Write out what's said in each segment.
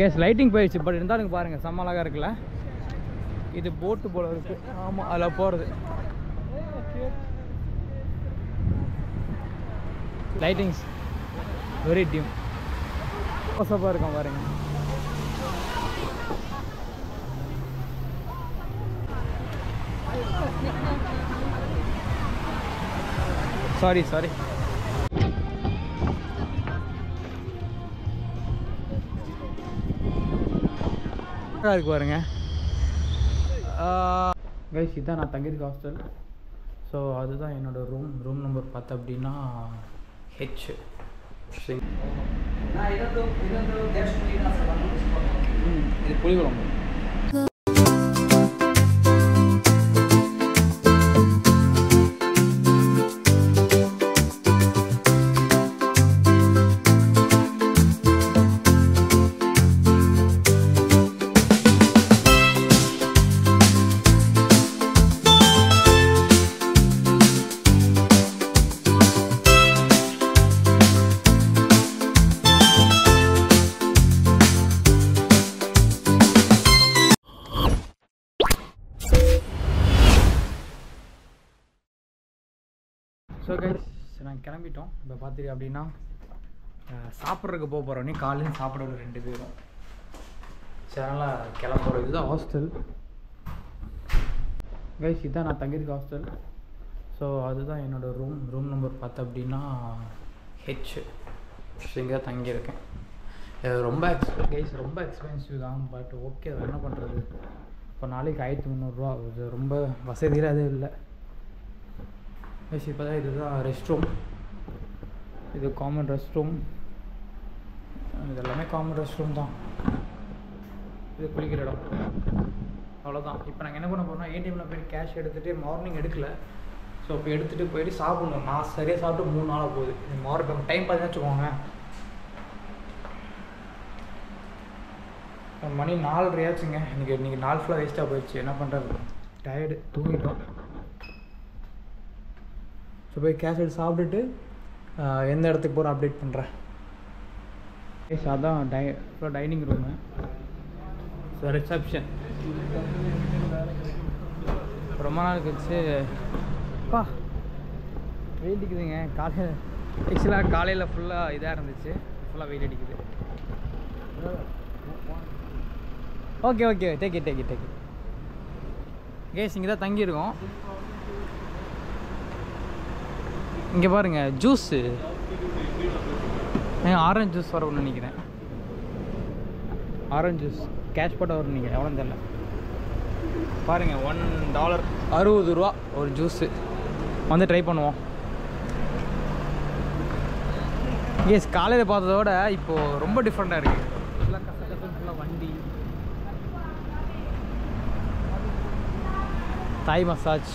Case lighting போயிடுச்சு, but இருந்தாலும் பாருங்கள் செம்ம அழகாக இருக்குல்ல. இது போட்டு போல இருக்கு. ஆமாம், அதில் போகிறது. லைட்டிங்ஸ் வெரி டிம், மோசமாக இருக்கும் பாருங்க. சாரி இருக்கு பாருங்க. கைஸ் இதுதான் நான் தங்கியிருக்க ஹாஸ்டல். ஸோ அதுதான் என்னோடய ரூம் நம்பர் பார்த்து அப்படின்னா ஹெச். இது புளிக்குழம்பு. ஸோ கைஸ் நாங்கள் கிளம்பிட்டோம். இப்போ பார்த்துட்டு அப்படின்னா சாப்பிட்றதுக்கு போக போகிறோம். நீ காலையில் சாப்பிட்றது 2 பேரும். சரி அதனால் கிளம்புறோம். இதுதான் ஹாஸ்டல் கைஸ், இதுதான் நான் தங்கியிருக்க ஹாஸ்டல். ஸோ அதுதான் என்னோடய ரூம் நம்பர் பார்த்து அப்படின்னா ஹெச். ஸோ இங்கே தான் தங்கியிருக்கேன். ரொம்ப எக்ஸ்பென்சிவ் தான், பட் ஓகே என்ன பண்ணுறது. இப்போ நாளைக்கு 1300 இது ரொம்ப வசதியில் எதுவும் இல்லை. இப்போ தான் இதுதான் ரெஸ்ட் ரூம். இது காமன் ரெஸ்ட் ரூம். இது எல்லாமே காமன் ரெஸ்ட் ரூம் தான். இது குளிக்கிற இடம், அவ்வளோதான். இப்போ நாங்கள் என்ன பண்ண போகிறோம்னா ஏடிஎம்மில் போய் கேஷ் எடுத்துகிட்டு மார்னிங் எடுக்கல. ஸோ இப்போ எடுத்துகிட்டு போயிட்டு சாப்பிட்ணும். நான் சரியாக சாப்பிட்டு 3 நாளாக போகுது. மார்னிங் டைம் பார்த்து வச்சுக்கோங்க. மணி 4:30 ஆச்சுங்க. இன்றைக்கி நாள் ஃபுல்லாக வேஸ்ட்டாக போயிடுச்சு. என்ன பண்ணுறது, டயர்டு, தூங்கிட்டோம். ஸோ போய் கேஷ் எடுத்து சாப்பிட்டுட்டு எந்த இடத்துக்கு போகிறோம் அப்டேட் பண்ணுறேன். அதான் டைனிங் ரூமு. So reception. ரொம்ப நாள் கழிச்சு அப்பா வெயில் அடிக்குதுங்க. காலையில் ஃபுல்லாக இதாக இருந்துச்சு, ஃபுல்லாக வெயில் அடிக்குது. Okay take it gas. இங்கே தான் தங்கியிருக்கோம். இங்கே பாருங்கள் ஜூஸு, ஆரஞ்சு ஜூஸ் வரணும்னு நினைக்கிறேன். ஆரஞ்சு ஜூஸ் கேஷ் போட்டால் வரும்னு நினைக்கிறேன், எவ்வளோன்னு தெரியல. பாருங்கள் $1 60 ஒரு ஜூஸு. வந்து ட்ரை பண்ணுவோம். கேஸ் காலையில் பார்த்ததோட இப்போது ரொம்ப டிஃப்ரெண்ட்டாக இருக்குது. ஃபுல்லாக கசகசன்னு ஃபுல்லாக வண்டி, தாய் மசாஜ்.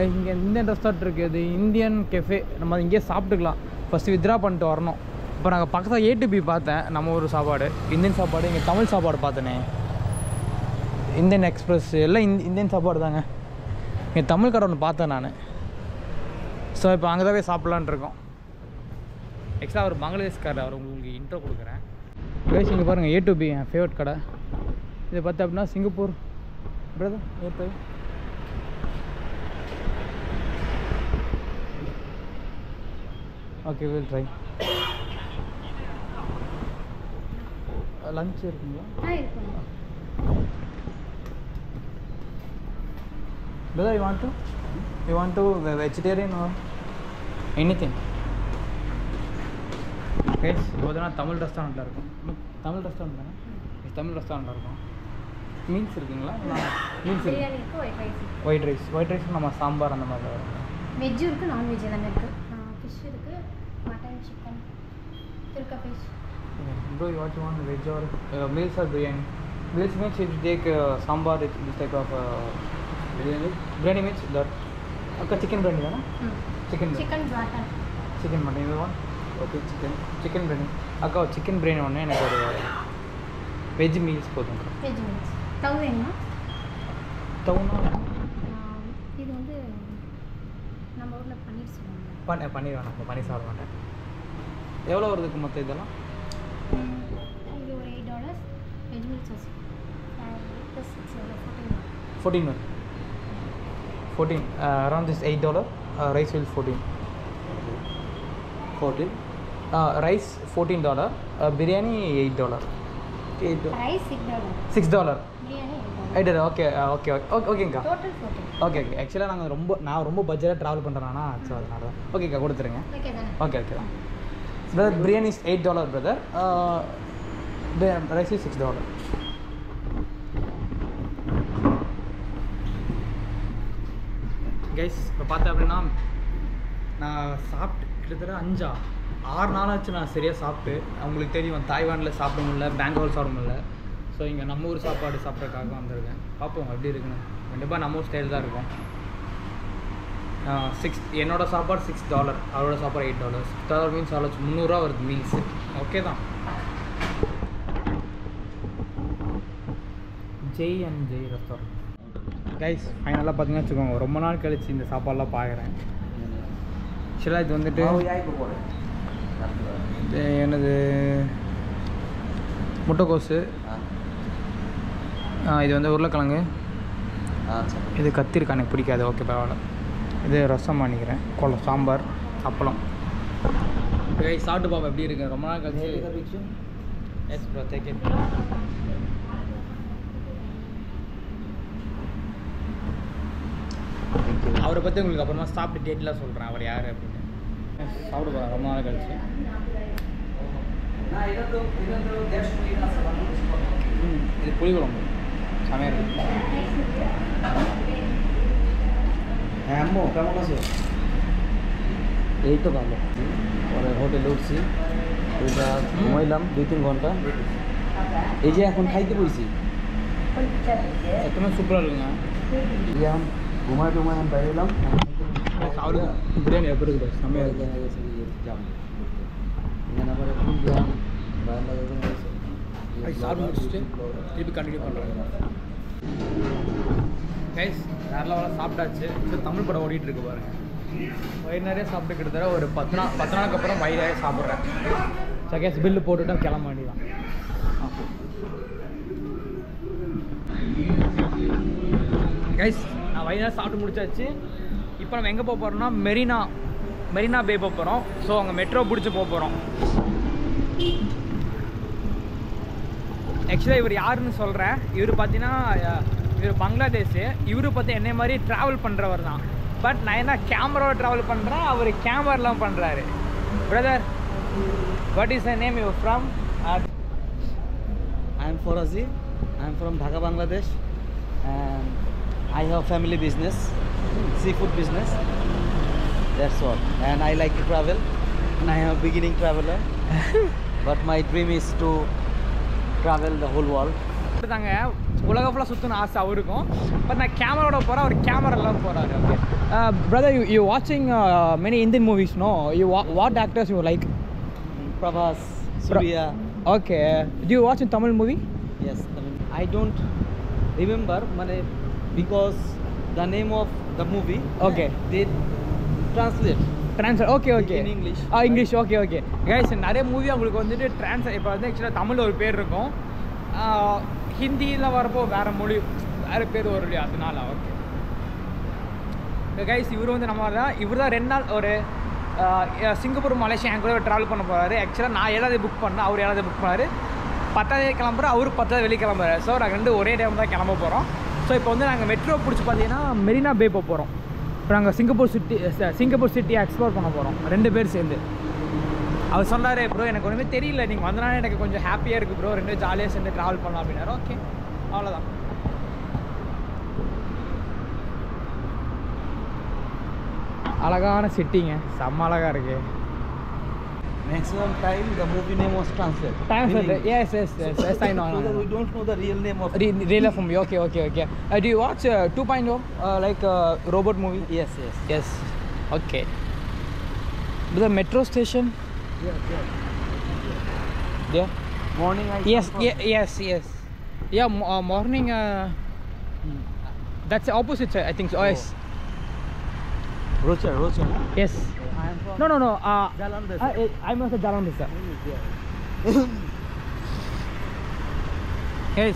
இங்கே இந்தியன் ரெஸ்டாரண்ட் இருக்குது, இது இந்தியன் கெஃபே. நம்ம இங்கேயே சாப்பிட்டுக்கலாம். ஃபஸ்ட்டு வித்ரா பண்ணிட்டு வரணும். இப்போ நாங்கள் பக்கத்தில் A2B பார்த்தேன், நம்ம ஊர் சாப்பாடு, இந்தியன் சாப்பாடு. இங்கே தமிழ் சாப்பாடு பார்த்தேனே, இந்தியன் எக்ஸ்பிரஸ் எல்லாம் இந்தியன் சாப்பாடு தாங்க. இங்கே தமிழ் கடை ஒன்று பார்த்தேன் நான். ஸோ இப்போ அங்கே தான் போய் சாப்பிட்லான் இருக்கோம். ஆக்சுவலாக அவர் பங்களாதேஷ்காரர், அவர் உங்களுக்கு இன்ட்ரோ கொடுக்குறேன். கைஸ் இங்கே பாருங்கள் A2B என் ஃபேவரட் கடை. இதை பார்த்து அப்படின்னா சிங்கப்பூர் பிரதர் ஏற்று. Okay will try. லஞ்ச் இருக்குங்களா? Brother, you want to vegetarian or anything? Guys, இப்போ தான் தமிழ் ரெஸ்டாரண்ட்டில் இருக்கும். தமிழ் ரெஸ்டாரண்ட் தானே? தமிழ் ரெஸ்டாரண்ட்டில் இருக்கும். மீல்ஸ் இருக்குங்களா? மீல்ஸ் இருக்கு. ஒயிட் ரைஸ் நம்ம சாம்பார் அந்த மாதிரி வரும். வெஜ் இருக்குது, நான்வெஜ் எல்லாமே இருக்குது. ஃபிஷ் இருக்குது, மட்டன், சிக்கன், திருக்கா fish. Bro, you want veg or meals or biryani? Meals means you take sambar, this type of biryani means that. Okay, chicken biryani है ना? Chicken mutton. Chicken mutton you want? Okay, chicken biryani. அக்கா chicken biryani ஒன்று எனக்கு ஒரு veg meals போதுங்க. Veg meals தவு வேணுமா? தவுனா இது வந்து நம்ம ஊரில் பன்னீர் சொல்லுவாங்க. பன்னீர் வேணாம், பன்னீர் சாப்பிட மாட்டேன். எவ்வளோ வருதுக்கு மொத்தம் இதெல்லாம்? இது ஒரு $8. వచ్చేసి plus 6 14 14 around this $8 rice will 14 14. rice $14 biryani $8 rice $6 $6 biryani $8 okay okay ஓகேங்கக்கா டோட்டல் 14 ஓகே ஓகே ஆக்சுவலாக நாங்கள் நான் ரொம்ப பட்ஜெட்டாக ட்ராவல் பண்ணுறேன்னா ஸோ அதனால தான் ஓகேக்கா கொடுத்துருங்க ஓகே தானே okay okay brother biryani is $8 brother rice is $6 guys இப்போ பார்த்தேன் அப்படின்னா நான் சாப்பிட்டு கிட்டத்தட்ட 6 நாளாச்சு நான் சரியாக சாப்பிட்டு உங்களுக்கு தெரியும் தாய்வானில் சாப்பிட முடியல பெங்களூர் சாப்பிட முடியல ஸோ இங்கே நம்ம ஊர் சாப்பாடு சாப்பிட்றதுக்காக வந்திருக்கேன் பார்ப்போம் எப்படி இருக்குன்னு கண்டிப்பாக நம்ம ஊர் ஸ்டைல் தான் இருக்கும் என்னோடய சாப்பாடு $6 அவரோட சாப்பாடு $8 $6 மீன்ஸ் அவ்வளோ $300 வருது மீல்ஸு ஓகே தான் Jai and Jai restaurant guys ஃபைனலாக பார்த்தீங்கன்னா வச்சுக்கோங்க ரொம்ப நாள் கழிச்சு இந்த சாப்பாடெலாம் பார்க்குறேன் ஆக்சுவலாக இது வந்துட்டு இது என்னது முட்டைக்கோசு இது வந்து உருளைக்கிழங்கு இது கத்திரிக்காய் எனக்கு பிடிக்காது ஓகே பரவாயில்ல இது ரசம் பண்ணிக்கிறேன் சாம்பார் அப்பளம் கைஸ் சாப்பிட்டு பாப்பா எப்படி இருக்கு ரொம்ப நாள் கழிச்சு எஸ் ப்ரோ டேக் இட் அவரை பற்றி உங்களுக்கு அப்புறமா சாப்பிட்டு டேட்லாம் சொல்கிறேன் அவர் யார் அப்படின்னு சாப்பிட போகிறேன் ரொம்ப நாள் கழிச்சு இது புளிக்குழம்பு செமையாக இருக்கு হ্যাঁ আম্মু কেমন আছো? এই তো ভালো পরে হোটেলে উঠছি ওইটা ঘুমাইলাম 2-3 ঘন্টা এই যে এখন খাইতে বসছি சத்தமாக சூப்பராக இருக்குங்க এখন ঘুমাই আমি বেরোলাম சாப்பிடுங்க பிரியாணி எப்படி இருக்குது செம்மையாக இருக்கு যাম এখানে আবার এখন গেলাম அது சாப்பிட்டு முடிச்சுட்டு திருப்பி கண்டினியூ பண்ணுறாங்க கைஸ் வேறு லெவலில் சாப்பிட்டாச்சு ஸோ தமிழ் படம் ஓடிட்டு இருக்கு பாருங்க வயிறு நிறைய சாப்பிட்டு கிட்டத்தட்ட ஒரு 10 நாளுக்கு அப்புறம் வயிறு நிறைய சாப்பிட்றேன் ஸோ கேஸ் பில்லு போட்டுவிட்டு கிளம்ப வேண்டியதான் கைஸ் நான் வயிறு நேரம் சாப்பிட்டு முடிச்சாச்சு இப்போ நம்ம எங்கே போக போகிறோம்னா மெரினா பே போக போகிறோம் ஸோ அங்கே மெட்ரோ பிடிச்சி போக போகிறோம் ஆக்சுவலாக இவர் யாருன்னு சொல்கிறேன் இவர் பார்த்தீங்கன்னா இவர் பங்களாதேஷ் இவரு பார்த்து என்னை மாதிரி ட்ராவல் பண்ணுறவர் தான் பட் நான் என்ன கேமராவில் ட்ராவல் பண்ணுறேன் அவர் கேமராலாம் பண்ணுறாரு brother what is the name you from I am Forazi. I am from Dhaka, Bangladesh, and I have family business, seafood business. That's all. And I like to travel, and I am a beginning traveler. But my dream is to travel the whole world. தாங்க உலகம் ஃபுல்லாக சுற்றணும் ஆசை அவருக்கும் but நான் கேமராவோட போகிறேன் அவர் கேமராலாம் போகிறாரு ஓகே பிரதர் யூ வாட்சிங் many Indian movies no you what actors you like Prabhas, Surya. Okay do you watch in Tamil movie Yes, I don't remember because the name of the movie. Okay. They translate. Okay okay In English. English okay okay guys நிறைய movie அவங்களுக்கு வந்துட்டு இப்போ வந்து ஆக்சுவலாக தமிழில் ஒரு பேர் இருக்கும் ஹிந்தியில் வரப்போ வேறு மொழி வேறு பேர் வரும் இல்லையா அதனால ஓகே கைஸ் இவர் வந்து நம்ம தான் இவர் தான் 2 நாள் ஒரு சிங்கப்பூர் மலேசியா என் கூட ட்ராவல் பண்ண போகிறாரு ஆக்சுவலாக நான் 7வது புக் பண்ணேன் அவர் 7வது புக் பண்ணார் 10வது கிளம்புறோம் அவர் 10வது வெளியே கிளம்புறாரு ஸோ நாங்கள் 2 ஒரே டைம் தான் கிளம்ப போகிறோம் ஸோ இப்போ வந்து நாங்கள் மெட்ரோ பிடிச்சி பார்த்தீங்கன்னா மெரினா பே போக போகிறோம் இப்போ நாங்கள் சிங்கப்பூர் சிட்டி எக்ஸ்ப்ளோர் பண்ண போகிறோம் 2 பேர் சேர்ந்து அவர் சொன்னார் ப்ரோ எனக்கு ஒன்றுமே தெரியல நீங்கள் வந்தனால எனக்கு கொஞ்சம் ஹாப்பியாக இருக்குது ப்ரோ 2 ஜாலியாக சேர்ந்து ட்ராவல் பண்ணலாம் அப்படின்னாரு ஓகே அவ்வளோதான் அழகான சிட்டிங்க செம்ம அழகாக இருக்குது Maximum time the movie name was translated. Yes, I know. So that we don't know the real name of Real from me. Okay. Do you watch 2.0 like robot movie? Yes. Okay. The metro station? Yeah. Morning I Yes. Yeah, morning. That's the opposite side, I think so. Oh, yes. Rocher. Yes. I am from No. Jalan I'm also Jalan Desa.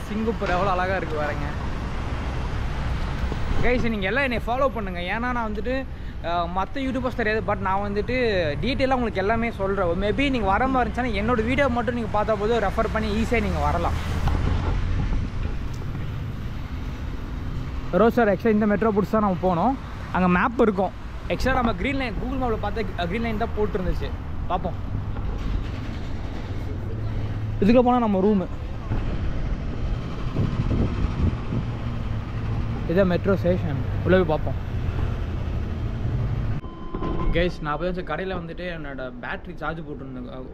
Singapore எவ்வளோ அழகாக இருக்குது பாருங்க guys. நீங்கள் எல்லாம் என்னை follow பண்ணுங்கள். ஏன்னா நான் வந்துட்டு மற்ற யூடியூபர்ஸ் தெரியாது, பட் நான் வந்துட்டு டீட்டெயிலாக உங்களுக்கு எல்லாமே சொல்கிறேன். மேபி நீங்கள் வர மாதிரி இருந்துச்சுன்னா என்னோடய வீடியோ மட்டும் நீங்கள் பார்த்தா போது ரெஃபர் பண்ணி ஈஸியாக நீங்கள் வரலாம். ரோசர் எக்ஸ்ட்ரா இந்த மெட்ரோ பிடிச்சி தான் நம்ம போனோம். அங்கே மேப் இருக்கும். எக்ஸ்ட்ரா நம்ம க்ரீன் லைன் கூகுள் மேப்பில் பார்த்தா க்ரீன் லைன் தான் போட்டுருந்துச்சு. பார்ப்போம். இதுக்கு போனால் நம்ம ரூமு. இதான் மெட்ரோ ஸ்டேஷன். உள்ளே போய் பார்ப்போம். கைஸ், நான் அப்போ கடையில் வந்துட்டு என்னோடய பேட்ரி சார்ஜ் போட்டுருந்தேன்.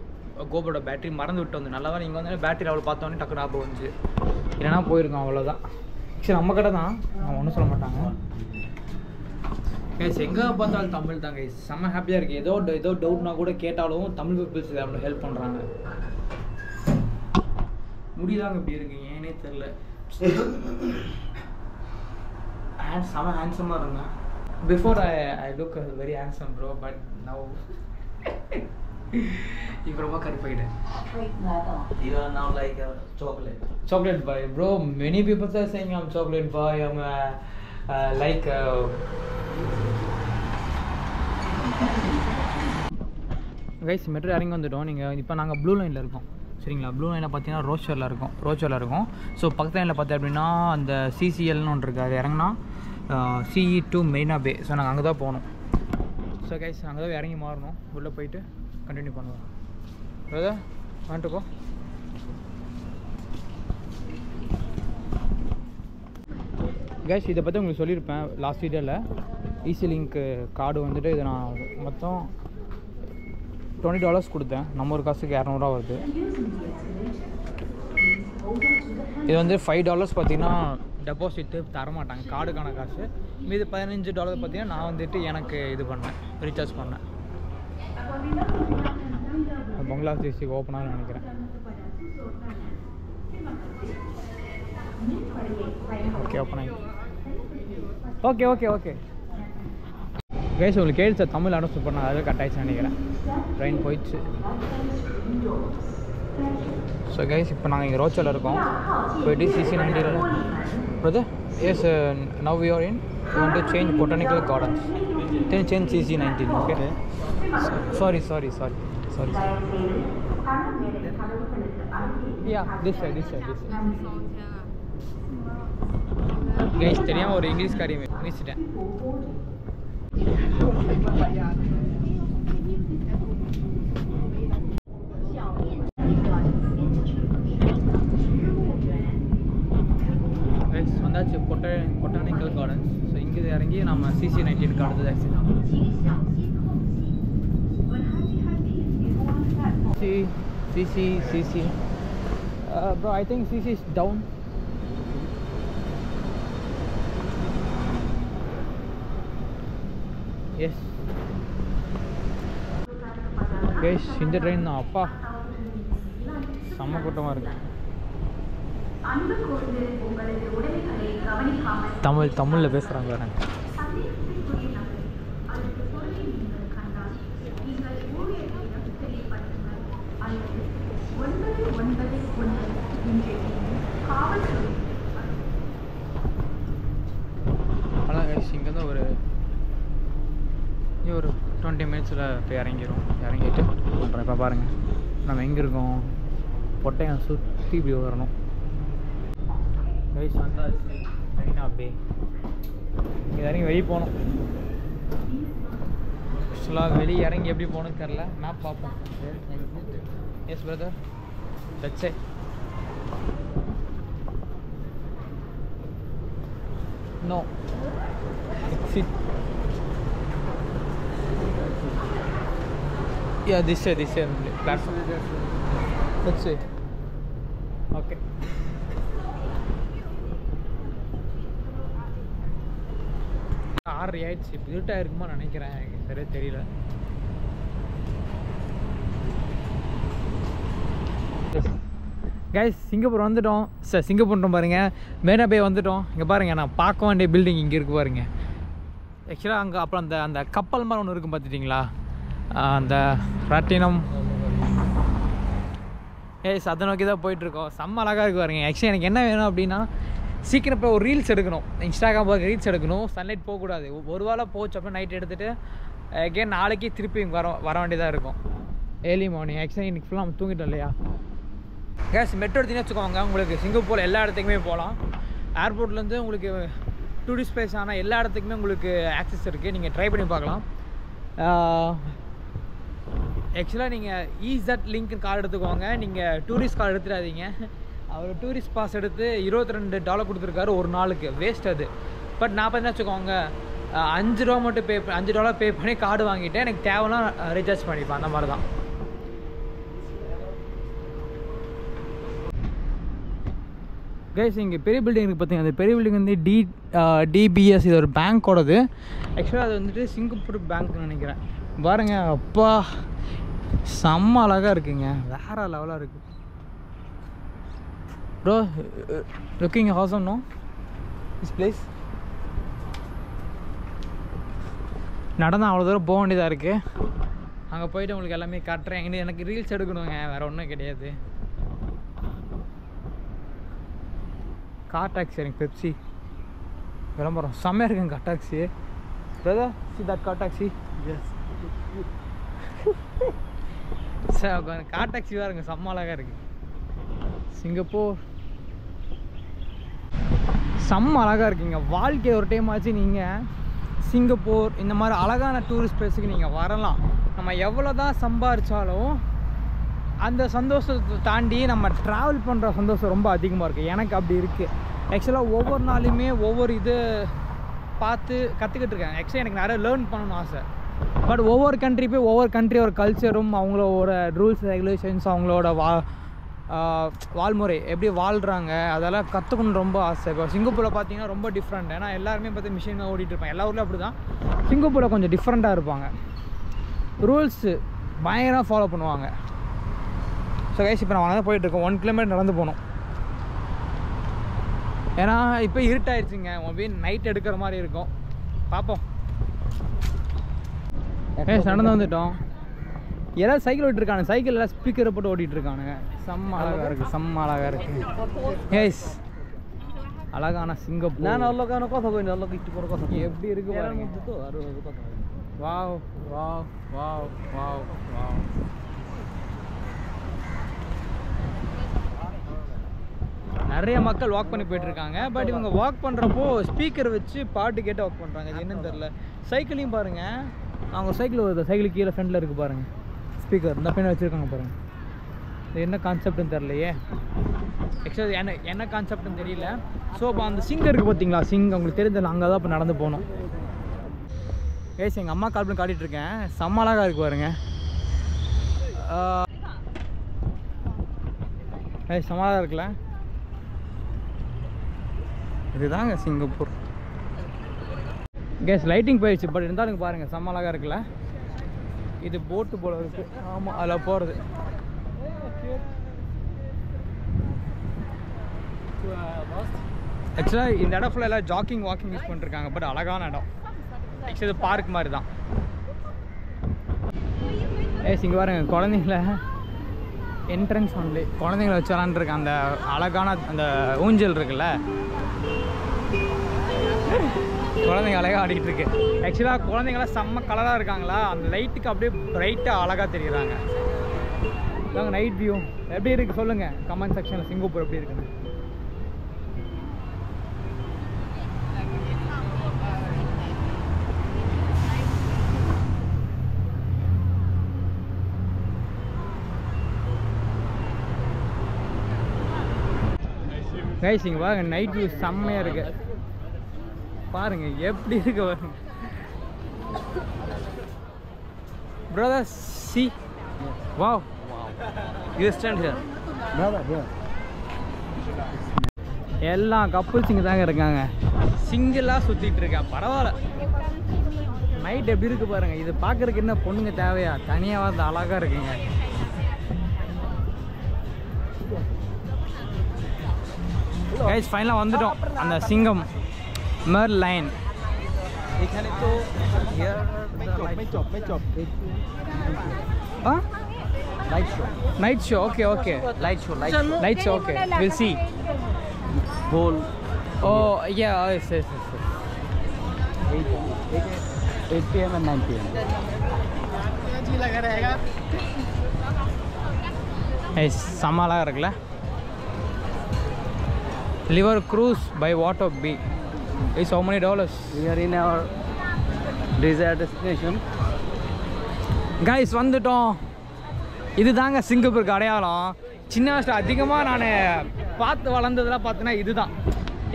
கோபோட பேட்ரி மறந்து விட்டு வந்து நல்லா தான். நீங்கள் வந்து பேட்ரி அவ்வளோ பார்த்தோன்னே டக்கு ஞாபகம் வந்துச்சு. இல்லைனா போயிருக்கோம், அவ்வளோதான். சரி, நம்ம கடை தான், நான் ஒன்றும் சொல்ல மாட்டாங்க. கைஸ், எங்கே பார்த்தாலும் தமிழ் தான் கைஸ். செம்ம ஹாப்பியாக இருக்குது. ஏதோ டவுட்னா கூட கேட்டாலும் தமிழ் பீப்புள்ஸ் நம்மளை ஹெல்ப் பண்ணுறாங்க. முடிதாங்க இப்படி இருக்கு, ஏனே தெரில. செம்ம ஹேண்ட்ஸமாக இருந்தேன். Before I look very handsome bro, but now இப்போ ரொம்ப கருப்பாயிட்டேன். You are now like a chocolate boy bro. Many people are saying I'm chocolate boy. I'm like guys, metro இறங்கி வந்துட்டோம். நீங்கள் இப்போ நாங்கள் ப்ளூ லைனில் இருக்கோம், சரிங்களா? ப்ளூ லைனில் பார்த்தீங்கன்னா ரோச்சரில் இருக்கும். ஸோ பக்கத்து லைனில் பார்த்தேன் அப்படின்னா அந்த சிசிஎல்னு ஒன்று இருக்குது. அது இறங்கினா CE to Marina pay. So நாங்கள் அங்கே தான் போகணும். ஸோ கைஸ், அங்கே தான் இறங்கி மாறணும். உள்ளே போயிட்டு கண்டினியூ பண்ணுவோம். பிரதர் வந்துட்டுக்கோ. கைஸ், இதை பற்றி உங்களுக்கு சொல்லியிருப்பேன் லாஸ்ட் வீடியோவில். ஈஸி லிங்க் கார்டு வந்துட்டு இதை நான் மொத்தம் $20 கொடுத்தேன். நம்ம ஒரு காசுக்கு 200 வருது. இது வந்து $5 பார்த்தீங்கன்னா டெபாசிட்டு தரமாட்டாங்க, கார்டுக்கான காசு. மீது $15 பார்த்தீங்கன்னா நான் வந்துட்டு எனக்கு இது பண்ணேன், ரீசார்ஜ் பண்ணேன். பங்களாதேஷுக்கு ஓப்பனாக நினைக்கிறேன். ஓகே, ஓப்பன் ஆகி. ஓகே கைஸ், உங்களுக்கு கேள்வி தமிழ் அனுப்பிச்சு பண்ண அதில் கட் ஆயிடுச்சு நினைக்கிறேன். ட்ரெயின் போயிடுச்சு. ஸோ கைஸ், இப்போ நாங்கள் இங்கே ரோச்சரில் இருக்கோம். போயிட்டு CC90 brother. Yes, now we are in. You want to change botanical gardens. Then change CC90. Okay, sorry. Yeah, this side. Guys, தெரியாமல் ஒரு இங்கிலீஷ் காரியம் மிச்சிட்டேன். வந்தாச்சு பொட்டானிக்கல் கார்டன்ஸ். ஸோ இங்கே இறங்கி நம்ம CC90 அடுத்தது accident. CC bro, I think CC is down. Yes guys, இந்த train தான். அப்பா செம்ம கூட்டமாக இருக்கு. தமிழில் பேசுகிறாங்க வேற. அதான் கைஸ், இங்கேருந்து ஒரு 20 மினிட்ஸில் போய் இறங்கிட்டு பண்ணுறேன். இப்போ பாருங்கள், நம்ம எங்கே இருக்கோம்? பொட்டையை சுற்றி இப்படி வரணும் கைஸ். வந்தாச்சு மெரினா பே. இது இறங்கி வெளியே போகணும். ஆக்சுவலாக வெளியே இறங்கி எப்படி போகணுன்னு தெரில. மேப் பார்ப்போம். Yes brother, that's it. No, exit. Yeah, this way platform. Let's see. Okay. ஆயிடுச்சு. இப்போ இருட்டாக இருக்குமா நினைக்கிறேன், எனக்கு சரியாக தெரியல. கைஸ், சிங்கப்பூர் வந்துட்டோம். சார், சிங்கப்பூர் பாருங்கள், மெரினா பே வந்துட்டோம். இங்கே பாருங்கள், நான் பார்க்க வேண்டிய பில்டிங் இங்கே இருக்குது பாருங்கள். ஆக்சுவலாக அங்கே அப்புறம் அந்த கப்பல் மாதிரி ஒன்று இருக்கும் பார்த்துட்டிங்களா? அந்த பிளாட்டினம் ஏஸ் அதை நோக்கி தான் போயிட்டுருக்கோம். செம்ம அழகாக இருக்கு பாருங்க. ஆக்சுவலி எனக்கு என்ன வேணும் அப்படின்னா சீக்கிரம் போய் ஒரு ரீல்ஸ் எடுக்கணும், இன்ஸ்டாகிராம் பார்க்க ரீல்ஸ் எடுக்கணும். சன்லைட் போகக்கூடாது. ஒரு வேளை போச்சு அப்படின்னா நைட் எடுத்துகிட்டு அகேன் நாளைக்கு திருப்பி வர வேண்டியதாக இருக்கும். Early morning. ஆக்சுவலி இன்றைக்கி ஃபுல்லாக நம்ம தூங்கிட்டோம் இல்லையா. கேஸ் மெட்ரோ எடுத்துன்னு வச்சுக்கோங்க, உங்களுக்கு சிங்கப்பூர் எல்லா இடத்துக்குமே போகலாம். ஏர்போர்ட்லேருந்து உங்களுக்கு டூரிஸ்ட் பிளேஸ் ஆனால் எல்லா இடத்துக்குமே உங்களுக்கு ஆக்சஸ் இருக்குது. நீங்கள் ட்ரை பண்ணி பார்க்கலாம். ஆக்சுவலாக நீங்கள் ஈஸட் லிங்க் கார்டு எடுத்துக்கோங்க. நீங்கள் டூரிஸ்ட் கார்டு எடுத்துடாதீங்க. அவர் டூரிஸ்ட் பாஸ் எடுத்து $22 கொடுத்துருக்காரு ஒரு நாளுக்கு. வேஸ்ட் அது. பட் நான் பார்த்தீங்கன்னா வச்சுக்கோங்க $5 மட்டும் $5 பே பண்ணி கார்டு வாங்கிட்டேன். எனக்கு தேவைலாம் ரீசார்ஜ் பண்ணிப்பேன். அந்த மாதிரி தான். கைஸ் இங்கே பெரிய பில்டிங் இருக்குது பார்த்தீங்க. அந்த பெரிய பில்டிங் வந்து டிபிஎஸ், இது ஒரு பேங்க்கோடது. ஆக்சுவலாக அது வந்துட்டு சிங்கப்பூர் பேங்க்னு நினைக்கிறேன். பாருங்க, அப்பா செம்ம அழகாக இருக்குங்க. வேற லெவலாக இருக்குது bro. Looking awesome no this place. நடந்தால் அவ்வளோ தூரம் போக வேண்டியதாக இருக்குது. அங்கே போயிட்டு உங்களுக்கு எல்லாமே காட்டுறேன். எனக்கு ரீல்ஸ் எடுக்கணுங்க, வேறு ஒன்றும் கிடையாது. கார் டாக்ஸி, எனக்கு பெப்சி விளம்பரம் செம்மையாக இருக்குங்க. Car taxi brother, see that car taxi. Yes sir, car taxi தான் இருக்குங்க, செம்ம அழகாக இருக்குது. சிங்கப்பூர் செம்ம அழகாக இருக்குங்க. வாழ்க்கை ஒரு டைம் ஆச்சு நீங்கள் சிங்கப்பூர் இந்த மாதிரி அழகான டூரிஸ்ட் பிளேஸுக்கு நீங்கள் வரலாம். நம்ம எவ்வளோ தான் சம்பாதிச்சாலும் அந்த சந்தோஷத்தை தாண்டி நம்ம ட்ராவல் பண்ணுற சந்தோஷம் ரொம்ப அதிகமாக இருக்குது. எனக்கு அப்படி இருக்குது. ஆக்சுவலாக ஒவ்வொரு நாளுமே ஒவ்வொரு இது பார்த்து கற்றுக்கிட்டு இருக்கேன். ஆக்சுவலி எனக்கு நிறைய லேர்ன் பண்ணணும்னு ஆசை. பட் ஒவ்வொரு கண்ட்ரி போய் ஒவ்வொரு கண்ட்ரியோட கல்ச்சரும் அவங்களோட ரூல்ஸ் ரெகுலேஷன்ஸ் அவங்களோட வாழ்முறை எப்படி வாழ்கிறாங்க அதெல்லாம் கற்றுக்கணுன்னு ரொம்ப ஆசை. இப்போ சிங்கப்பூரில் பார்த்தீங்கன்னா ரொம்ப டிஃப்ரெண்ட். ஏன்னா எல்லாருமே பார்த்து மிஷின் தான் ஓடிட்டு இருப்பாங்க. எல்லா ஊர்லேயும் அப்படி தான். சிங்கப்பூரில் கொஞ்சம் டிஃப்ரெண்ட்டாக இருப்பாங்க. ரூல்ஸு பயங்கரமாக ஃபாலோ பண்ணுவாங்க. ஸோ கைஸ் இப்போ நான் தான் போயிட்டுருக்கோம். 1 கிலோமீட்டர் நடந்து போகணும். ஏன்னா இப்போ இருட்டாயிடுச்சுங்க. அப்படியே நைட் எடுக்கிற மாதிரி இருக்கும். பார்ப்போம். நடந்து வந்துட்டோம். எல்லாம் சைக்கிள் ஓட்டிருக்கானுங்க. சைக்கிள் எல்லாம் ஸ்பீக்கரை போட்டு ஓட்டிகிட்டு இருக்கானுங்க. செம்ம அழகாக இருக்குது. செம்ம அழகாக இருக்குது. ஏஸ் அழகான சிங்கப்பூர். நான் அவ்வளோக்கான কথা কই না, அவ்வளோ একটু বড় কথা எப்படி இருக்கு பாருங்க. তো আর কথা wow wow wow wow wow. நிறைய மக்கள் வாக் பண்ணி போயிட்டுருக்காங்க. பட் இவங்க வாக் பண்ணுறப்போ ஸ்பீக்கர் வச்சு பாட்டு கேட்டு வாக் பண்ணுறாங்க. இது என்னன்னு தெரில. சைக்கிளையும் பாருங்கள், அவங்க சைக்கிள் வருது. சைக்கிள் கீழே ஃப்ரண்டில் இருக்குது பாருங்கள் ஸ்பீக்கர். இந்த பின்ன வச்சுருக்காங்க பாருங்கள். இது என்ன கான்செப்ட்னு தெரிலையே. ஆக்சுவலி என்ன கான்செப்ட்னு தெரியல. ஸோ இப்போ அந்த சிங்கம் இருக்குது பார்த்தீங்களா, சிங்கம் உங்களுக்கு தெரிஞ்சதில்ல. அங்கே தான் இப்போ நடந்து போகணும். ஏஸ் எங்கள் அம்மா கால் பண்ணி காட்டிகிட்ருக்கேன். செம்ம அழகாக இருக்குது பாருங்க. ஏய் செம்ம அழகாக இருக்குல்ல. இதுதாங்க சிங்கப்பூர். கேஸ் லைட்டிங் போயிடுச்சு. பட் இருந்தாலும் பாருங்கள் செம்ம அழகாக இருக்குல்ல. இது போட்டு போல இருக்குது. ஆமாம், அதில் போகிறது. ஆக்சுவலாக இந்த இடம் ஃபுல்லாக எல்லாம் ஜாக்கிங் வாக்கிங் யூஸ் பண்ணிருக்காங்க. பட் அழகான இடம். ஆக்சுவலி இது பார்க் மாதிரி தான். ஏஸ் இங்கே பாருங்க, குழந்தைங்கள என்ட்ரன்ஸ் ஒன்லி குழந்தைங்கள வச்சு விளாண்டுருக்கேன். அந்த அழகான அந்த ஊஞ்சல் இருக்குல்ல, குழந்தைங்க அழகாக ஆடிக்கிட்டு இருக்கு. ஆக்சுவலாக குழந்தைங்களாம் செம்ம கலராக இருக்காங்களா, அந்த லைட்டுக்கு அப்படியே ப்ரைட்டாக அழகாக தெரியுறாங்க. இதாங்க நைட் வியூ. எப்படி இருக்குது சொல்லுங்கள் கமெண்ட் செக்ஷனில். சிங்கப்பூர் எப்படி இருக்குன்னு. கைஸ் இங்கே பாருங்க, நைட் வியூ செம்மையாக இருக்குது. பாருங்க எப்படி இருக்கு பாருங்க. Brother C wow you stand here brother. எல்லா கப்புள்ஸ் இங்கே தாங்க இருக்காங்க. சிங்கிளாக சுற்றிட்டு இருக்கேன். பரவாயில்ல. நைட் எப்படி இருக்கு பாருங்க. இது பார்க்கறதுக்கு என்ன பொண்ணுங்க தேவையா? தனியாக வந்து அழகாக இருக்குங்க. கைஸ் ஃபைனலாக வந்துட்டோம். அந்த சிங்கம் மெர்லைன். এখানে তো hair makeup ah Light show. Night show, okay, okay. Light show. Light show. Light show, okay. We'll see. Goal. Oh, yeah, yes, yes, yes. 8 p.m. and 9 p.m. Hey, Semmala இருக்குல்ல. River cruise by water B. It's how many dollars? We are in our desired destination. Guys, வந்துட்டோம். இதுதாங்க சிங்கப்பூருக்கு அடையாளம். சின்ன வயசுல அதிகமாக நான் பார்த்து வளர்ந்ததெல்லாம் பார்த்தீங்கன்னா இதுதான்.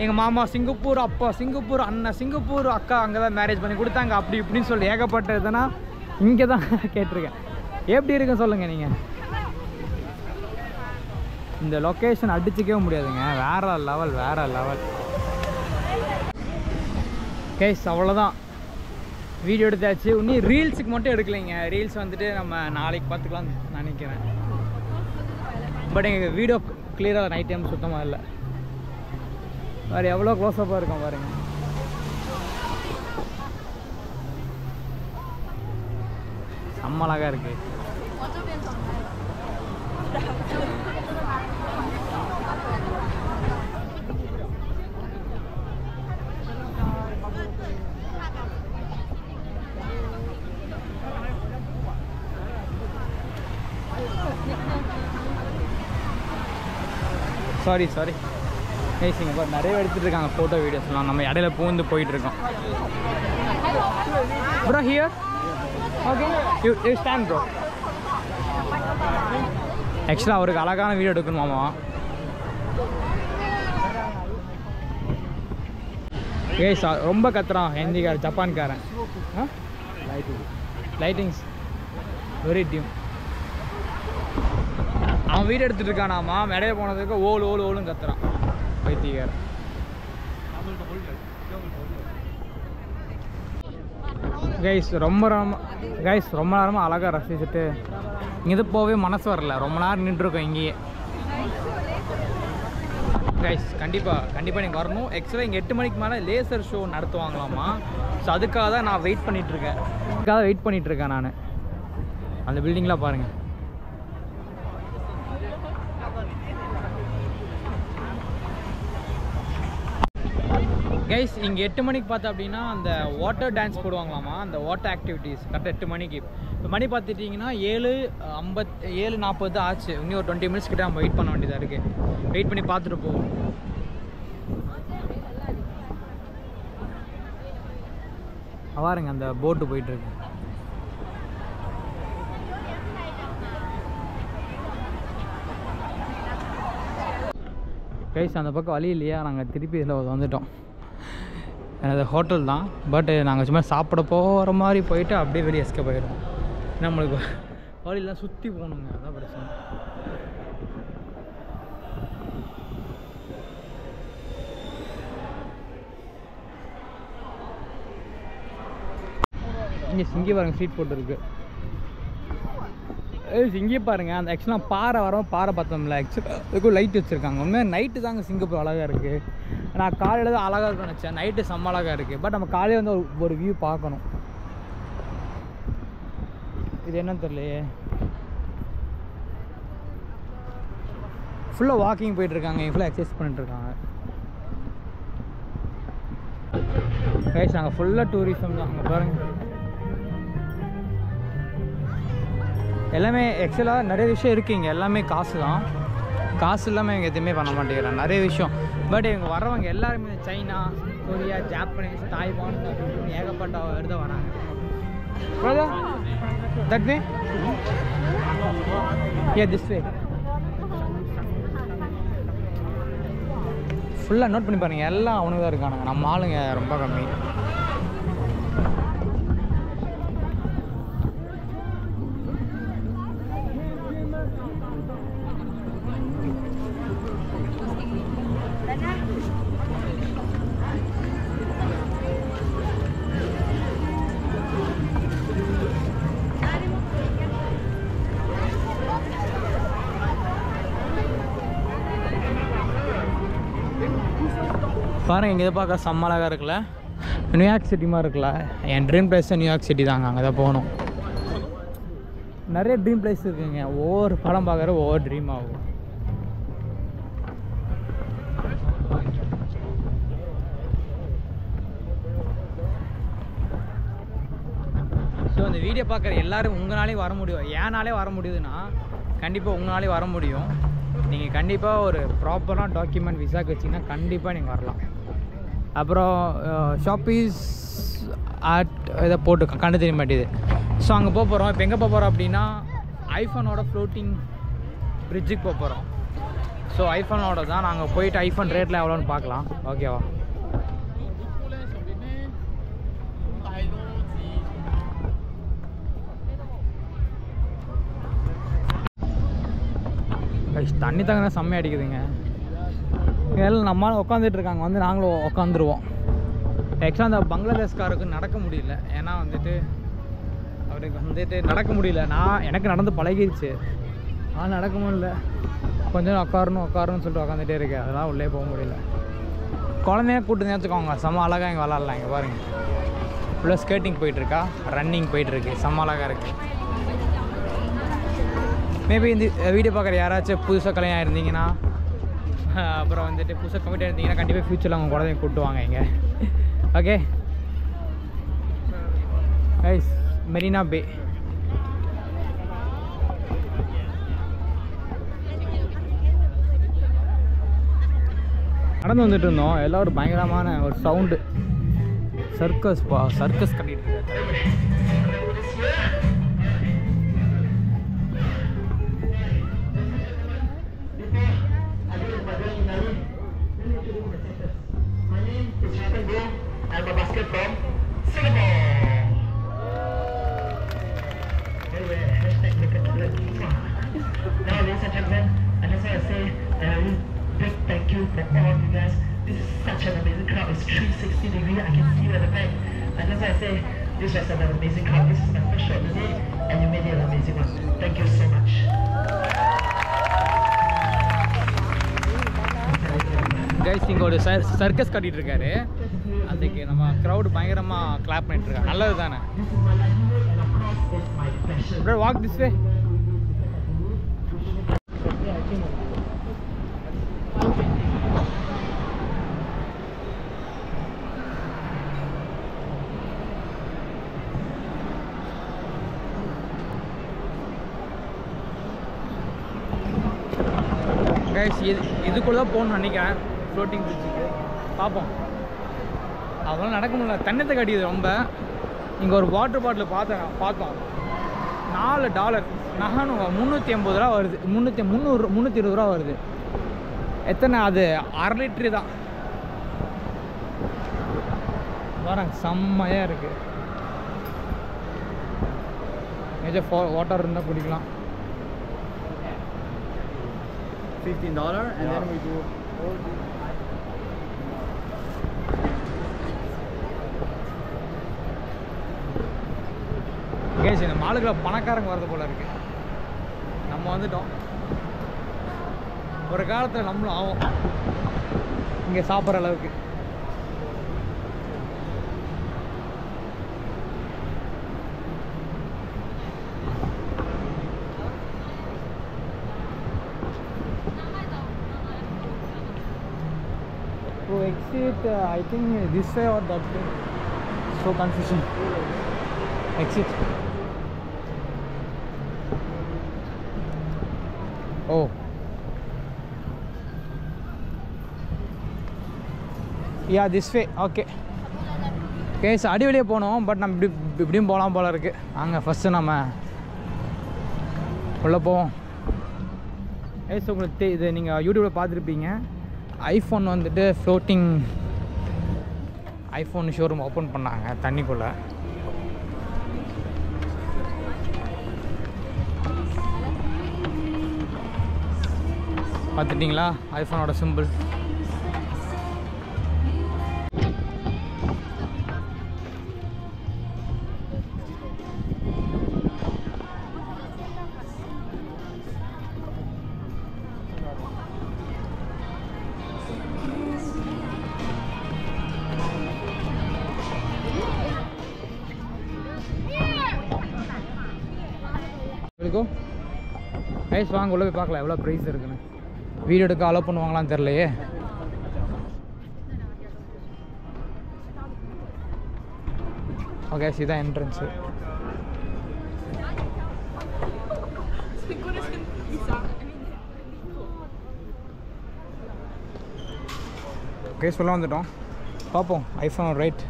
எங்கள் மாமா சிங்கப்பூர், அப்பா சிங்கப்பூர், அண்ணன் சிங்கப்பூர், அக்கா அங்கே தான் மேரேஜ் பண்ணி கொடுத்தாங்க. அப்படி இப்படின்னு சொல்லி ஏகப்பட்டதுன்னா இங்கே தான் கேட்டிருக்கேன். எப்படி இருக்குன்னு சொல்லுங்கள் நீங்கள். இந்த லொக்கேஷன் அடிச்சிக்கவே முடியாதுங்க. வேற லெவல், வேற லெவல். கேஸ் அவ்வளோதான். வீடியோ எடுத்தாச்சு. இன்னும் ரீல்ஸுக்கு மட்டும் எடுக்கலைங்க. ரீல்ஸ் வந்துட்டு நம்ம நாளைக்கு பார்த்துக்கலாம்னு நினைக்கிறேன். பட் எங்கள் வீடியோ கிளியராக நைட் டைம் சுத்தமாக இல்லை. வேறு எவ்வளோ க்ளோஸ்அப்பாக இருக்கும் பாருங்க. செம்ம அழகா இருக்கு. சாரி சாரி இங்கே இப்போ நிறைய எடுத்துகிட்டு இருக்காங்க ஃபோட்டோ வீடியோஸ்லாம். நம்ம இடையில பூந்து போயிட்டுருக்கோம். Bro here okay you stand bro. ஆக்சுவலாக அவருக்கு அழகான வீடியோ எடுக்கணுமாமா. ஏய் ரொம்ப கத்துறான் ஹிந்திக்கார், ஜப்பான்காரன். Lightings very டியூம். அவன் வீடு எடுத்துகிட்டு இருக்கானாமா. இடையே போனதுக்கு ஓல் ஓல் ஓலும் கத்துறான் பைத்தியக்காரன். கைஸ் ரொம்ப நேரமாக அழகாக ரசிச்சுட்டு இங்கே போகவே மனசு வரல. ரொம்ப நேரம் நின்றுருக்கோம் இங்கேயே. கைஸ் கண்டிப்பாக நீங்கள் வரணும். ஆக்சுவலாக இங்கே 8 மணிக்கு மேலே லேசர் ஷோ நடத்துவாங்களாமா. ஸோ அதுக்காக தான் நான் வெயிட் பண்ணிகிட்ருக்கேன். நான் அந்த பில்டிங்லாம் பாருங்கள். கைஸ் இங்கே 8 மணிக்கு பார்த்தா அப்படின்னா அந்த வாட்டர் டான்ஸ் போடுவாங்களாமா. அந்த வாட்டர் ஆக்டிவிட்டீஸ் கரெக்டாக 8 மணிக்கு. இப்போ மணி பார்த்துட்டிங்கன்னா 7:40 ஆச்சு. இன்னும் ஒரு 20 மினிட்ஸ் கிட்ட நம்ம வெயிட் பண்ண வேண்டியதாக இருக்குது. வெயிட் பண்ணி பார்த்துட்டு போவோம். பாருங்க அந்த போட்டு போயிட்டுருக்கு. கைஸ் அந்த பக்கம் வழி இல்லையா, நாங்கள் திருப்பி இதில் வந்துட்டோம். அது ஹோட்டல் தான். பட் நாங்கள் சும்மா சாப்பிட போகிற மாதிரி போயிட்டு அப்படியே வெளியே எஸ்கேப் ஆகிடுவோம். நம்மளுக்கு வழியெல்லாம் சுற்றி போகணுங்க, அதான் பிரச்சனை. இங்கே பாருங்கள் ஸ்ட்ரீட் ஃபுட் இருக்குது. இங்கே பாருங்கள் அந்த ஆக்சுவலாக பாறை பார்த்தோம்ல. ஆக்சுவலாக அதுக்கும் லைட் வச்சுருக்காங்க. உண்மையாக நைட்டு தாங்க சிங்கப்பூர் அழகாக இருக்குது. நான் காலையில் தான் அழகாக இருக்குன்னு நினச்சேன். நைட்டு செம்ம அழகாக இருக்குது. பட் நம்ம காலையில் வந்து ஒரு வியூ பார்க்கணும். இது என்னன்னு தெரியலையே. ஃபுல்லாக வாக்கிங் போயிட்டுருக்காங்க. ஃபுல்லாக எக்ஸசைஸ் பண்ணிட்டுருக்காங்க. கைஸ் நாங்கள் ஃபுல்லாக டூரிசம் தான். அங்கே பாருங்கள் எல்லாமே. ஆக்சுவலாக நிறைய விஷயம் இருக்குது இங்கே. எல்லாமே காசு தான். காசு இல்லாமல் இவங்க எதுவுமே பண்ண மாட்டேங்கிறாங்க நிறைய விஷயம். பட் இவங்க வர்றவங்க எல்லாருமே சைனா, கொரியா, ஜாப்பனீஸ், தாய்வான் அப்படின்னு ஏகப்பட்ட வருத வராங்க. தட் வே திஸ் வே ஃபுல்லாக நோட் பண்ணி பாருங்கள். எல்லாம் அவனுக்கு தான் இருக்கானுங்க. நம்ம ஆளுங்க ரொம்ப கம்மி. பாருங்கள் இங்கே இதை பார்க்க செம்ம அழகாக இருக்குல்ல. நியூயார்க் சிட்டி மாதிரி இருக்குல்ல. என் ட்ரீம் பிளேஸ் நியூயார்க் சிட்டி தாங்க. அங்கே தான் போகணும். நிறைய ட்ரீம் பிளேஸ் இருக்குங்க. ஒவ்வொரு படம் பார்க்குற ஒவ்வொரு ட்ரீம் ஆகும். ஸோ இந்த வீடியோ பார்க்குற எல்லோரும் உங்களாலேயும் வர முடியும். ஏன்னாலே வர முடியுதுன்னா கண்டிப்பாக உங்களாலே வர முடியும். நீங்கள் கண்டிப்பாக ஒரு ப்ராப்பரான டாக்குமெண்ட் விசாக்கு வச்சிங்கன்னா கண்டிப்பாக நீங்கள் வரலாம். அப்புறம் ஷாப்பீஸ் ஆட் இதை போட்டு கண்டு தெரிய மாட்டேது. ஸோ அங்கே போக போகிறோம். இப்போ எங்கே போக போகிறோம் அப்படின்னா ஐஃபோனோட ஃப்ளோட்டிங் பிரிட்ஜுக்கு போக போகிறோம். ஸோ ஐஃபோனோட தான் நாங்கள் போயிட்டு ஐஃபோன் ரேட்டில் எவ்வளோன்னு பார்க்கலாம். ஓகேவா? தண்ணி தகுந்த செம்மையாக அடிக்குதுங்க. எல்லாம் நம்மளால் உட்காந்துட்ருக்காங்க, வந்து நாங்களும் உட்காந்துருவோம். ஆக்சுவலாக அந்த பங்களாதேஷ்காருக்கு நடக்க முடியல. ஏன்னா வந்துட்டு அவருக்கு வந்துட்டு நடக்க முடியல. எனக்கு நடந்து பழகிடுச்சு. ஆனால் நடக்க முடியல. கொஞ்சம் உட்காரணும்னு சொல்லிட்டு உட்காந்துட்டே இருக்கேன். அதெல்லாம் உள்ளே போக முடியல. குழந்தைய கூட்டு நினச்சிக்கோங்க. செம்ம அழகாக இங்கே விளாட்லாம். இங்கே பாருங்கள், ஃபுல்லாக ஸ்கேட்டிங் போயிட்டுருக்கா, ரன்னிங் போயிட்டுருக்கு. செம்ம அழகாக இருக்குது. மேபி இந்த வீடியோ பார்க்குற யாராச்சும் புதுசாக கல்யாணம் ஆயிருந்தீங்கன்னா, அப்புறம் வந்துட்டு புதுசாக கமிட் ஆயிருந்தீங்கன்னா கண்டிப்பாக ஃப்யூச்சரில் அவங்க குழந்தைய கூப்பிட்டு வாங்க இங்கே. ஓகே கைஸ், மெரினா பே. நடந்து வந்துட்டு இருந்தோம். எல்லாம் ஒரு பயங்கரமான ஒரு சவுண்டு. சர்க்கஸ் கட்டிட்டு இருக்காரு. I'm a basket from Singapore. Anyway, hashtag look at the now, ladies and gentlemen, I just want to say a big thank you for all you guys. This is such an amazing crowd. It's 360 degrees. I can see you at the back. I just want to say this was an amazing crowd. This is my first show of the day, and you made it an amazing one. Thank you so much. Guys, இங்கே ஒரு circus கட்டிகிட்டு இருக்காரு. அதுக்கு நம்ம crowd பயங்கரமாக clap பண்ணிட்டுருக்காங்க. நல்லது தானே? Walk this way. கைஸ், இதுக்குள்ளே தான் போகணும்னு நினைக்கிறேன். ஃப்ளோட்டிங் பிரிட்ஜுக்கு பார்ப்போம். அதெல்லாம் நடக்க முடியல, தண்ணத்தை கட்டியது ரொம்ப. இங்கே ஒரு வாட்டர் பாட்டில் பார்த்தோம் $4. நகனும் $380 வருது. 320 ரூபா வருது. எத்தனை? அது 1/2 லிட்டரு தான். வரேன், செம்மையாக இருக்குது. மேஜர் வாட்டர் இருந்தால் குடிக்கலாம். $15 and then we do all the gas. இந்த மாலுக்குள்ள பணக்காரங்க வரது போல இருக்கு. நம்ம வந்துட்டோம். ஒரு காலத்தில் நம்மளும் ஆகும் இங்கே சாப்பிட்ற அளவுக்கு. To exit, I think this way or that way. So confusion. Exit. Oh. Yeah, this way. Okay. Gas அடி வெளியே போனோம். பட் நம்ம இப்படியும் போகலாம் போல இருக்குது. அங்கே ஃபஸ்ட்டு நம்ம உள்ளே போவோம். கேஸ் உங்களுக்கு இது நீங்கள் யூடியூப்பில் பார்த்துருப்பீங்க. ஐஃபோன் வந்துட்டு ஃப்ளோட்டிங் ஐஃபோன் ஷோரூம் ஓப்பன் பண்ணாங்க தண்ணிக்குள்ளே. பார்த்துட்டிங்களா ஐஃபோனோட சிம்பிள்? கைஸ் வாங்க உள்ள போய் பார்க்கலாம் எவ்வளோ ப்ரைஸ் இருக்குன்னு. வீடியோ எடுக்க அலோவ் பண்ணுவாங்களான்னு தெரிலையே. ஓகே இதுதான் என்ட்ரன்ஸு. ஓகே சொல்ல வந்துட்டோம். பார்ப்போம் iPhone right.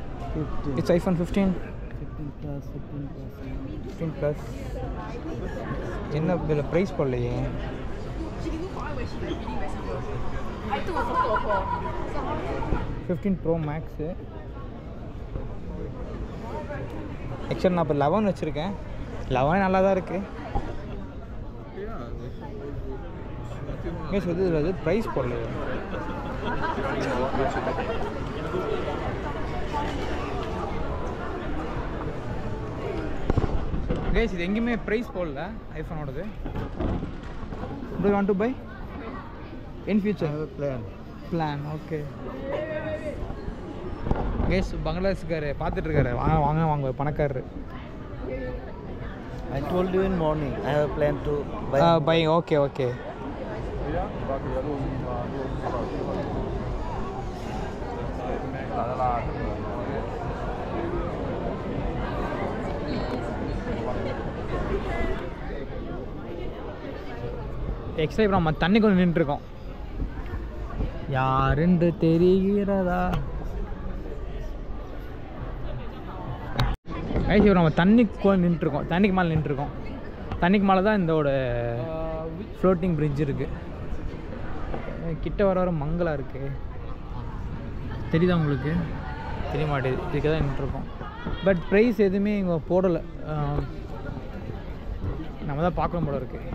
It's iPhone 15 plus. என்ன இதில் ப்ரைஸ் போடலையே. Pro Max. ஆக்சுவலி நான் இப்போ 11 வச்சுருக்கேன். 11 நல்லா தான் இருக்குது. இது ப்ரைஸ் போடலையே. கைஸ் இது எங்கேயுமே ப்ரைஸ் போடல ஐஃபோனோடது. Do you want to buy in future? I have a plan. Okay. Guys பங்களாதேஷ்காரு பார்த்துட்ருக்காரு. வாங்க பணக்காரரு. I told you in morning. I have a plan to buy. Okay. Extra இப்போ நம்ம தண்ணி கொஞ்சம் நின்றுருக்கோம். யாருன்று தெரிகிறதா? கைஸ் இப்போ நம்ம தண்ணிக்கு நின்றுருக்கோம். தண்ணிக்கு மேலே தான் இதோட ஃப்ளோட்டிங் பிரிட்ஜ் இருக்குது. கிட்ட வர மங்கலாக இருக்குது. தெரியுதா உங்களுக்கு? தெரிய மாட்டேது. இதுக்கு தான் நின்றுருக்கோம். பட் ப்ரைஸ் எதுவுமே இங்கே போடலை. நம்ம தான் பார்க்கணும் போல இருக்குது.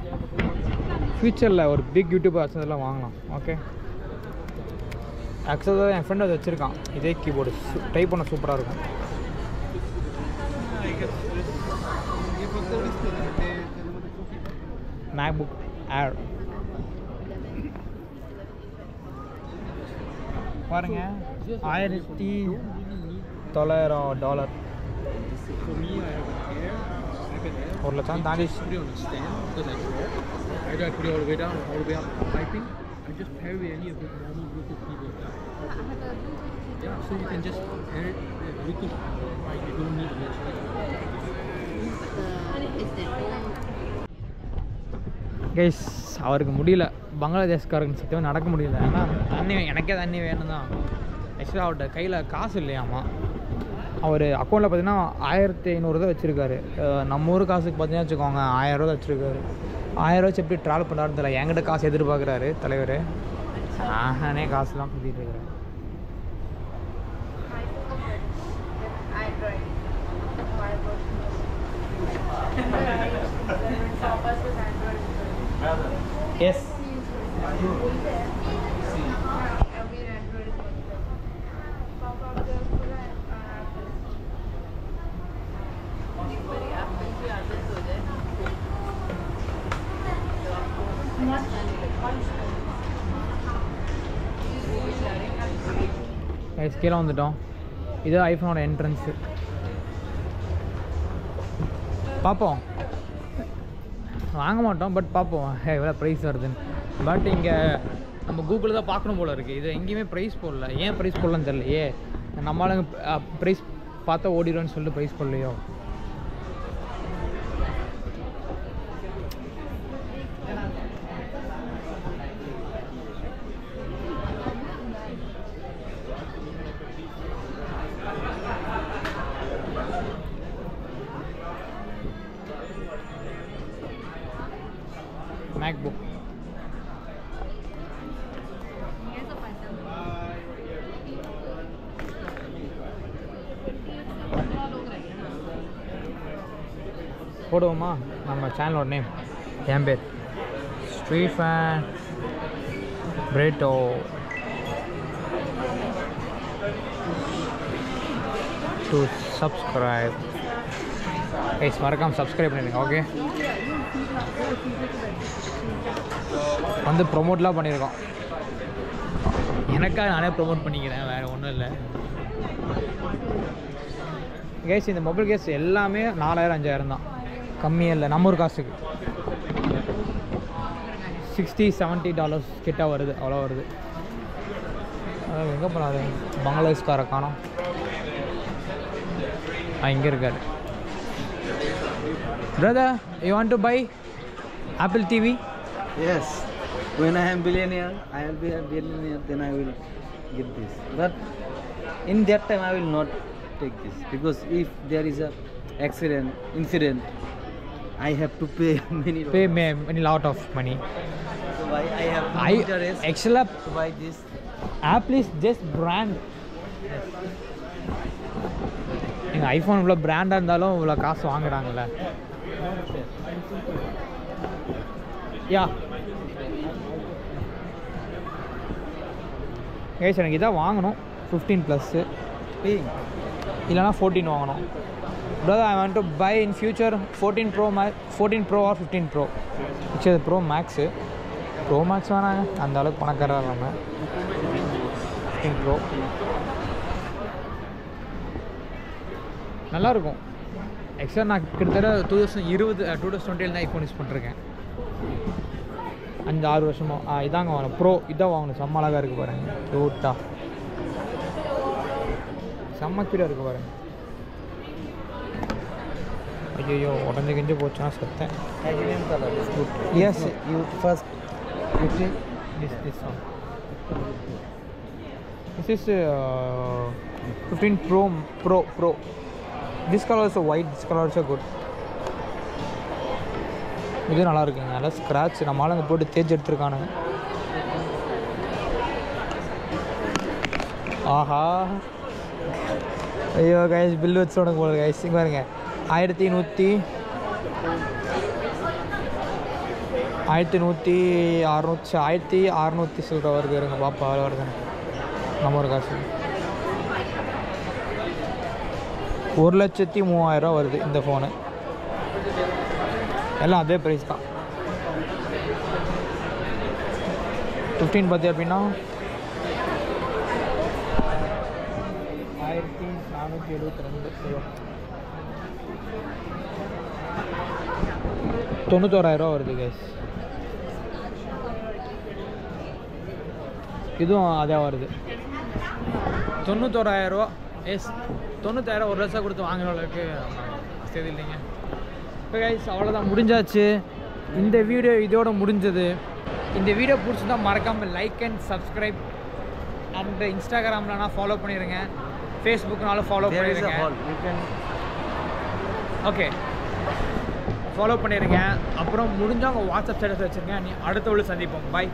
ஃப்யூச்சரில் ஒரு பிக் யூடியூபர் வச்சதெல்லாம் வாங்கலாம். ஓகே ஆக்சுவலாக என் ஃப்ரெண்ட் அதை வச்சுருக்கான். இதே கீபோர்டு டைப் பண்ண சூப்பராக இருக்கும். MacBook Air பாருங்க $1900. ஒரு லட்சம் தாண்டி. Either I put it all the way down or all the way up typing. I just pair with any of the normal Bluetooth keyboard. Yeah, so you can just pair it with Bluetooth. Right, you don't need it. Guys அவருக்கு முடியல. பங்களாதேஷ்காரருக்கு சத்தியமாக நடக்க முடியல. ஏன்னா எனக்கே தண்ணி வேணும் தான். ஆக்சுவலாக அவர்கிட்ட கையில் காசு இல்லையாமா. அவர் அக்கௌண்ட்டில் பார்த்தீங்கன்னா 1500 தான் வச்சுருக்காரு. நம்ம ஊர் காசுக்கு பார்த்தீங்கன்னா வச்சுக்கோங்க 1000 ரூபா வச்சுருக்காரு. 1000 வச்சு எப்படி ட்ராவல் பண்ணுறாருன்னு தெரியல. என்கிட்ட காசு எதிர்பார்க்குறாரு தலைவர். நானே காசுலாம் கொடுத்துட்டு இருக்கிறேன். எஸ் கீழே வந்துட்டோம். இது ஐஃபோனோட என்ட்ரன்ஸு. பார்ப்போம். வாங்க மாட்டோம் பட் பார்ப்போம் எவ்வளோ ப்ரைஸ் வருதுன்னு. பட் இங்கே நம்ம கூகுளில் தான் பார்க்கணும் போல் இருக்குது. இது எங்கேயுமே ப்ரைஸ் போடல. ஏன் ப்ரைஸ் போடலன்னு தெரியலையே. நம்மளால ப்ரைஸ் பார்த்தா ஓடிடும்னு சொல்லிட்டு ப்ரைஸ் போடலையோ. MacBook. போடுவோமா நம்ம சேனலோட நேம்? என் பேர் ஸ்டீஃபன் பிரெட்டோ. டு சப்ஸ்கிரைப் கைஸ் மறக்காம சப்ஸ்கிரைப் பண்ணிடுங்க. ஓகே வந்து ப்ரொமோட்லாம் பண்ணியிருக்கோம். எனக்காக நானே ப்ரொமோட் பண்ணிக்கிறேன், வேறு ஒன்றும் இல்லை. கேஸ் இந்த மொபைல் கேஸ் எல்லாமே 4000 5000 தான், கம்மியாக இல்லை நம்ம ஒரு காசுக்கு. $60-70 கிட்ட வருது, அவ்வளோ வருது. எங்கே போனாரு பங்களாதேஷ்கார காணோம். இங்கே இருக்காரு. Brother, you want to buy Apple TV? Yes. When I am billionaire, I will be a billionaire, then I will get this. But in that time, I will not take this because if there is a incident, I have to pay many lot of money. So I have no interest actually to buy this. Apple is just brand. எங்கள் iPhone இவ்வளோ பிராண்டாக இருந்தாலும் இவ்வளோ காசு வாங்குறாங்கல்ல. யா guys, எனக்கு இதான் வாங்கணும் 15+, இல்லைனா 14 வாங்கணும். Brother, I want to buy in future 14 Pro or 15 Pro. Actually Pro Max வேணாங்க, அந்த அளவுக்கு பணக்காரராக இல்லாமல் 15 Pro நல்லாயிருக்கும். ஆக்சுவலாக நான் கிட்டத்தட்ட 2020 தான் ஐஃபோன் யூஸ் பண்ணிருக்கேன். 5-6 வருஷமாக இதாங்க வாங்கணும். ப்ரோ இதான் வாங்கணும். செம்ம அழகாக இருக்குது பாருங்கள், க்யூட்டாக செம்ம க்யூட்டாக இருக்குது பாருங்கள். ஐயோ உடஞ்சி கிஞ்சி போச்சுன்னா செத்தேன். Yes, You first. this one. This is 15 Pro. This color is white. This color is good. இது நல்லா இருக்குங்க. நல்லா ஸ்க்ராட்ச் நம்மளால அங்கே போட்டு தேய்ச்சி எடுத்துருக்கானுங்க. ஆஹா, ஐயோ கைஸ், பில்லு வச்சு உனக்கு போல கைஸ். இங்கே பாருங்க, 1600 சில்லற வருது. இருங்க பாப்பா அவ்வளோ வருதுங்க. நம்ம ஒரு காசு 1,03,000 வருது இந்த ஃபோனு. எல்லாம் அதே ப்ரைஸ் தான். 15 பார்த்தி அப்படின்னா 1472. 91,000 வருது கைஸ். இதுவும் அதே வருது 91,000. எஸ், 90,000 ஒரு லட்சம் கொடுத்து வாங்குற அளவுக்கு சரி இல்லைங்க. இப்போ கைஸ் அவ்வளோதான், முடிஞ்சாச்சு இந்த வீடியோ. இதோட முடிஞ்சது. இந்த வீடியோ பிடிச்சிருந்தா மறக்காமல் லைக் அண்ட் சப்ஸ்கிரைப் அண்ட் இன்ஸ்டாகிராம்லனா ஃபாலோ பண்ணிடுங்க, ஃபேஸ்புக்னாலும் ஃபாலோ பண்ணிடுங்க. ஓகே, ஃபாலோ பண்ணிடுங்க. அப்புறம் முடிஞ்சவங்க வாட்ஸ்அப் ஸ்டேட்டஸ் வச்சுருங்க. அடுத்த உள்ள சந்திப்போம். பாய்.